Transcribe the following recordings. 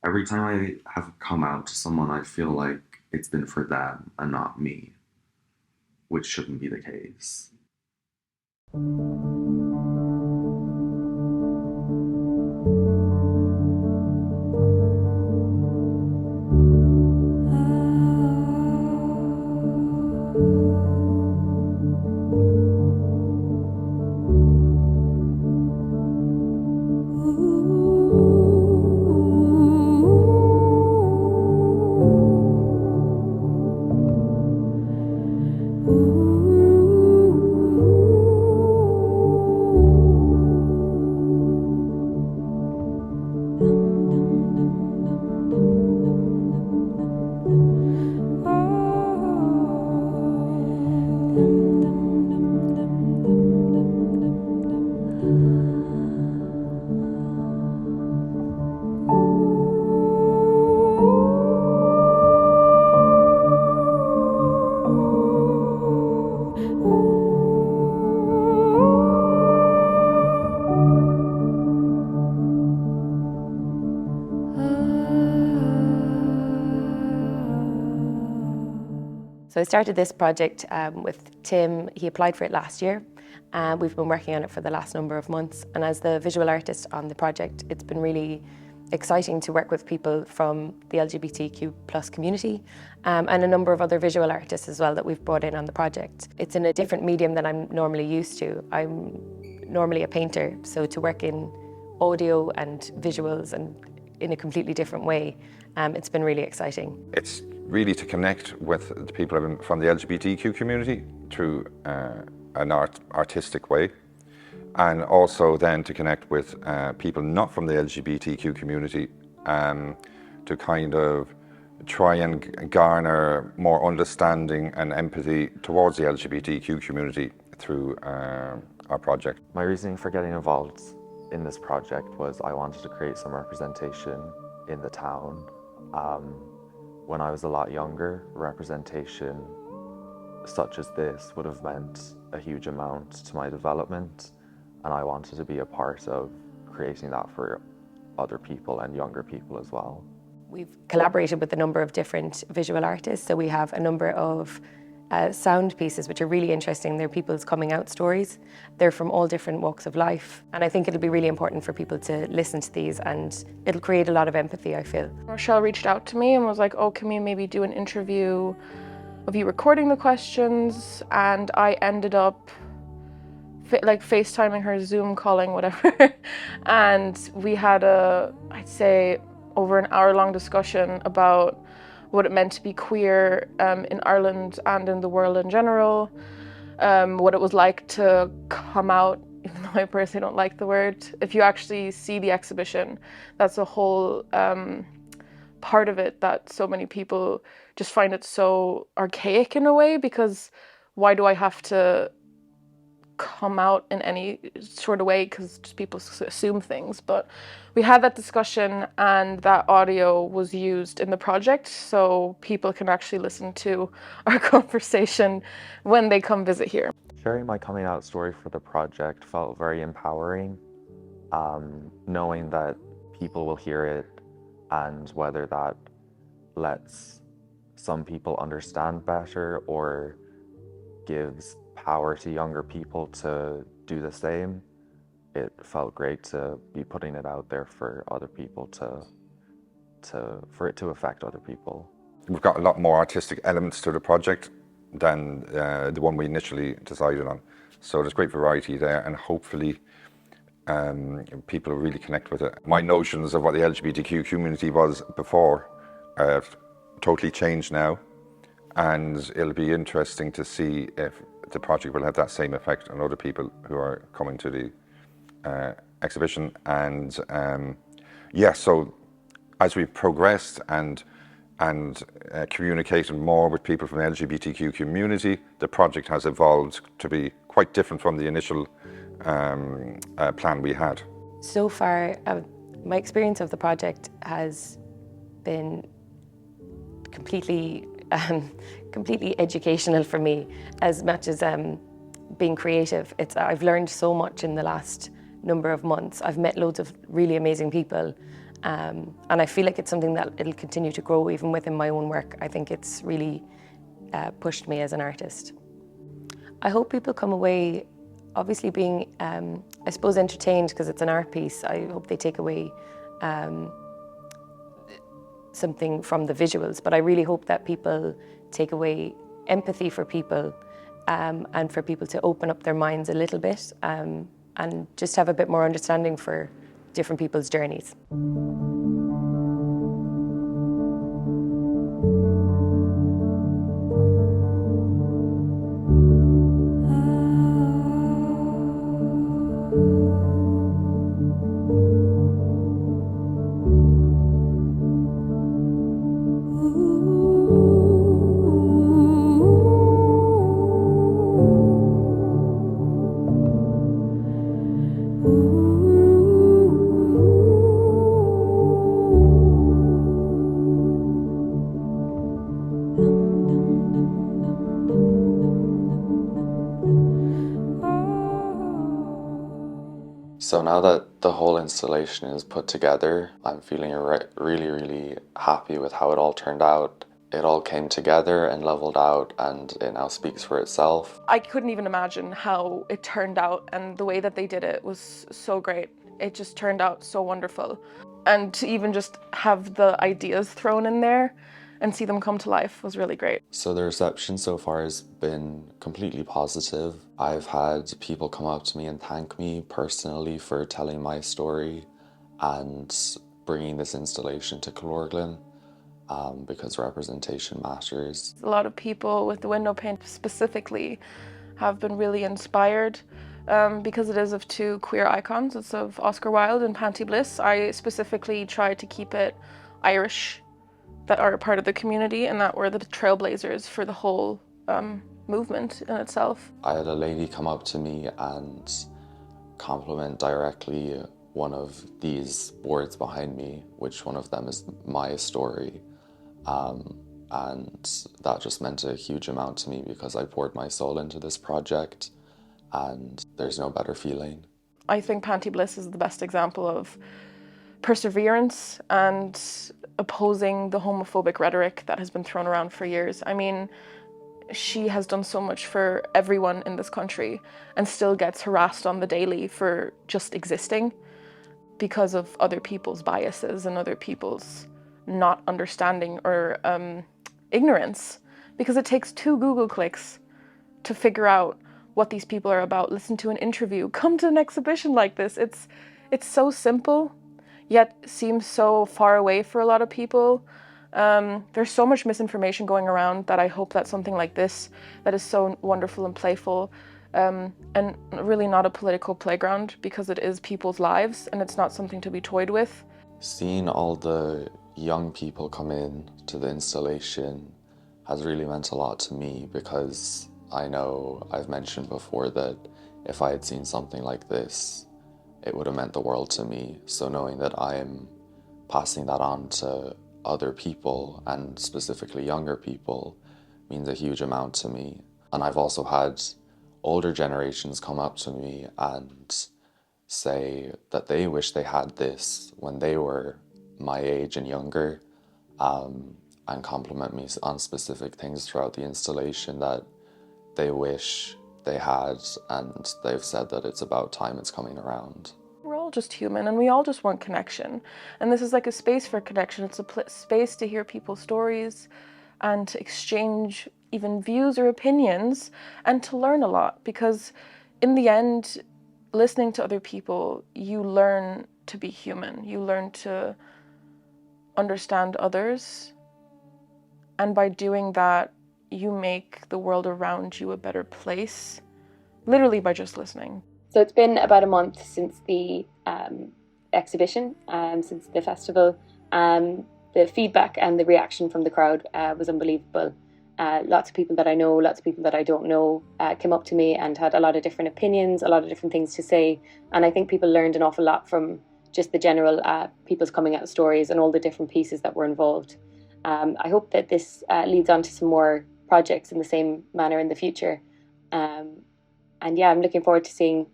Every time I have come out to someone, I feel like it's been for them and not me, which shouldn't be the case. So I started this project with Tim. He applied for it last year. We've been working on it for the last number of months. And as the visual artist on the project, it's been really exciting to work with people from the LGBTQ plus community and a number of other visual artists as well that we've brought in on the project. It's in a different medium than I'm normally used to. I'm normally a painter, so to work in audio and visuals and in a completely different way, it's been really exciting. It's really to connect with the people from the LGBTQ community through an artistic way, and also then to connect with people not from the LGBTQ community to kind of try and garner more understanding and empathy towards the LGBTQ community through our project. My reasoning for getting involved in this project was I wanted to create some representation in the town. When I was a lot younger, representation such as this would have meant a huge amount to my development, and I wanted to be a part of creating that for other people and younger people as well. We've collaborated with a number of different visual artists, so we have a number of sound pieces which are really interesting. They're people's coming out stories. They're from all different walks of life, and I think it'll be really important for people to listen to these, and it'll create a lot of empathy, I feel. Rochelle reached out to me and was like, oh, can we maybe do an interview of you recording the questions? And I ended up like FaceTiming her, Zoom calling, whatever. And we had I'd say over an hour-long discussion about what it meant to be queer in Ireland and in the world in general, what it was like to come out, even though I personally don't like the word. If you actually see the exhibition, that's a whole part of it that so many people just find it so archaic in a way, because why do I have to come out in any sort of way, because just people assume things. But we had that discussion, and that audio was used in the project, so people can actually listen to our conversation when they come visit here. Sharing my coming out story for the project felt very empowering, knowing that people will hear it, and whether that lets some people understand better or gives power to younger people to do the same, it felt great to be putting it out there for other people for it to affect other people. We've got a lot more artistic elements to the project than the one we initially decided on. So there's great variety there, and hopefully people really connect with it. My notions of what the LGBTQ community was before have totally changed now, and it'll be interesting to see if the project will have that same effect on other people who are coming to the exhibition. And so as we've progressed and communicated more with people from the LGBTQ community, the project has evolved to be quite different from the initial plan we had. So far, my experience of the project has been completely educational for me, as much as being creative. I've learned so much in the last number of months. I've met loads of really amazing people, And I feel like it's something that it'll continue to grow even within my own work. I think it's really pushed me as an artist. I hope people come away obviously being, I suppose, entertained because it's an art piece. I hope they take away something from the visuals, but I really hope that people take away empathy for people and for people to open up their minds a little bit and just have a bit more understanding for different people's journeys. So now that the whole installation is put together, I'm feeling really, really happy with how it all turned out. It all came together and leveled out, and it now speaks for itself. I couldn't even imagine how it turned out, and the way that they did it was so great. It just turned out so wonderful. And to even just have the ideas thrown in there and see them come to life was really great. So the reception so far has been completely positive. I've had people come up to me and thank me personally for telling my story and bringing this installation to Clorglin because representation matters. A lot of people with the window paint specifically have been really inspired because it is of two queer icons. It's of Oscar Wilde and Panty Bliss. I specifically tried to keep it Irish, that are a part of the community and that were the trailblazers for the whole movement in itself. I had a lady come up to me and compliment directly one of these boards behind me, which one of them is my story. And that just meant a huge amount to me because I poured my soul into this project and there's no better feeling. I think Panty Bliss is the best example of perseverance and opposing the homophobic rhetoric that has been thrown around for years. I mean, she has done so much for everyone in this country and still gets harassed on the daily for just existing because of other people's biases and other people's not understanding or ignorance. Because it takes 2 Google clicks to figure out what these people are about, listen to an interview, come to an exhibition like this. It's so simple, yet seems so far away for a lot of people. There's so much misinformation going around that I hope that something like this, that is so wonderful and playful, and really not a political playground, because it is people's lives and it's not something to be toyed with. Seeing all the young people come in to the installation has really meant a lot to me, because I know I've mentioned before that if I had seen something like this, it would have meant the world to me. So knowing that I'm passing that on to other people, and specifically younger people, means a huge amount to me. And I've also had older generations come up to me and say that they wish they had this when they were my age and younger, and compliment me on specific things throughout the installation that they wish they had, and they've said that it's about time it's coming around. We're all just human and we all just want connection. And this is like a space for connection. It's a space to hear people's stories and to exchange even views or opinions and to learn a lot. Because in the end, listening to other people, you learn to be human. You learn to understand others. And by doing that, you make the world around you a better place, literally by just listening. So it's been about a month since the exhibition, since the festival. The feedback and the reaction from the crowd was unbelievable. Lots of people that I know, lots of people that I don't know came up to me and had a lot of different opinions, a lot of different things to say. And I think people learned an awful lot from just the general people's coming out stories and all the different pieces that were involved. I hope that this leads on to some more projects in the same manner in the future. And yeah, I'm looking forward to seeing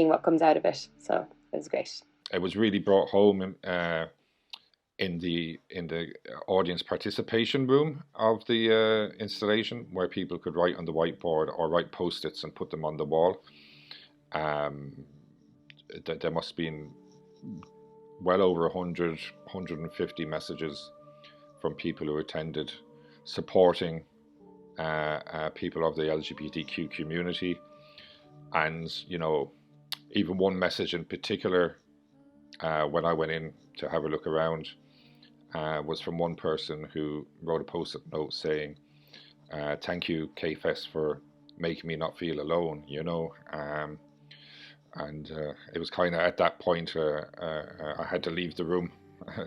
what comes out of it. So it was great. It was really brought home in the audience participation room of the installation, where people could write on the whiteboard or write post-its and put them on the wall. There must have been well over 100, 150 messages from people who attended, supporting people of the LGBTQ community. And, you know, even one message in particular, when I went in to have a look around, was from one person who wrote a post-it note saying, thank you, K-Fest, for making me not feel alone, you know. And it was kind of at that point I had to leave the room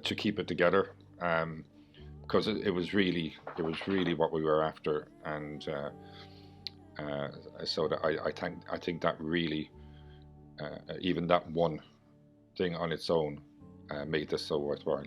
to keep it together, because it was really what we were after. And so that I think that really, even that one thing on its own, made this so worthwhile.